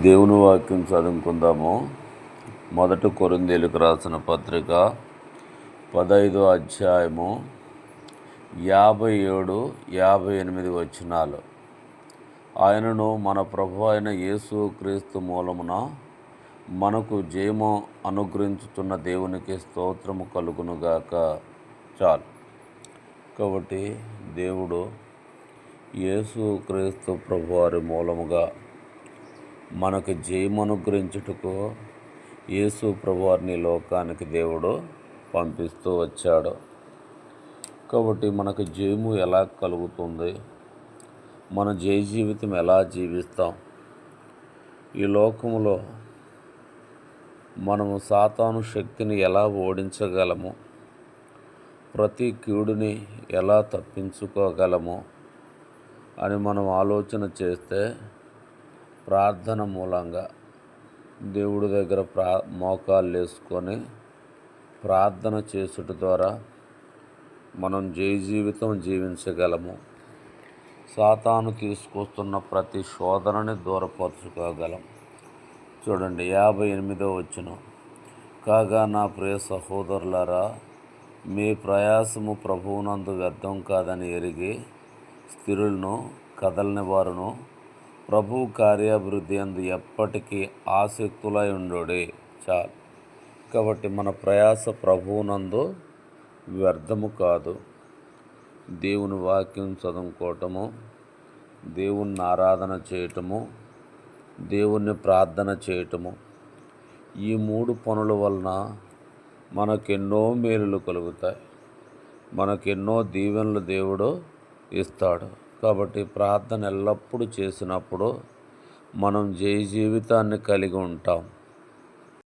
దేవుని వాక్యం చదువుకుందాము. 1 కొరింథీయులకు రాసిన పత్రిక 15వ అధ్యాయము 57-58 వచనాలు. ఆయనను మన ప్రభు అయిన యేసు క్రీస్తు మూలమున మనకు జయము అనుగ్రహించుతున్న దేవునికి స్తోత్రము కలుగునుగాక. చాలు. కాబట్టి దేవుడు యేసు క్రీస్తు ప్రభువారి మూలముగా మనకు జయము అనుగ్రహించుటకు యేసు ప్రభువారిని లోకానికి దేవుడు పంపిస్తూ వచ్చాడు. కాబట్టి మనకు జయము ఎలా కలుగుతుంది, మన జయ జీవితం ఎలా జీవిస్తాం, ఈ లోకములో మనము సాతాను శక్తిని ఎలా ఓడించగలము, ప్రతి కీడుని ఎలా తప్పించుకోగలము అని మనం ఆలోచన చేస్తే ప్రార్థన మూలంగా దేవుడి దగ్గర మోకాళ్ళు వేసుకొని ప్రార్థన చేసుట ద్వారా మనం జయ జీవితం జీవించగలము. సాతాను తీసుకొస్తున్న ప్రతి శోధనని దూరపరచుకోగలం. చూడండి 58వ వచనం. కాగా నా ప్రియ సహోదరులారా, మీ ప్రయాసము ప్రభువునందు వ్యర్థం కాదని ఎరిగి స్థిరులను కదలని వారును ప్రభు కార్యాభివృద్ధి అందు ఎప్పటికీ ఆసక్తులై ఉండుడి. చాలు. కాబట్టి మన ప్రయాస ప్రభువునందు వ్యర్థము కాదు. దేవుని వాక్యం చదువుకోవటము, దేవుణ్ణి ఆరాధన చేయటము, దేవుణ్ణి ప్రార్థన చేయటము, ఈ 3 పనుల వలన మనకెన్నో మేలులు కలుగుతాయి. మనకెన్నో దీవెనలు దేవుడు ఇస్తాడు. కాబట్టి ప్రార్థన ఎల్లప్పుడూ చేసినప్పుడు మనం జయ జీవితాన్ని కలిగి ఉంటాం.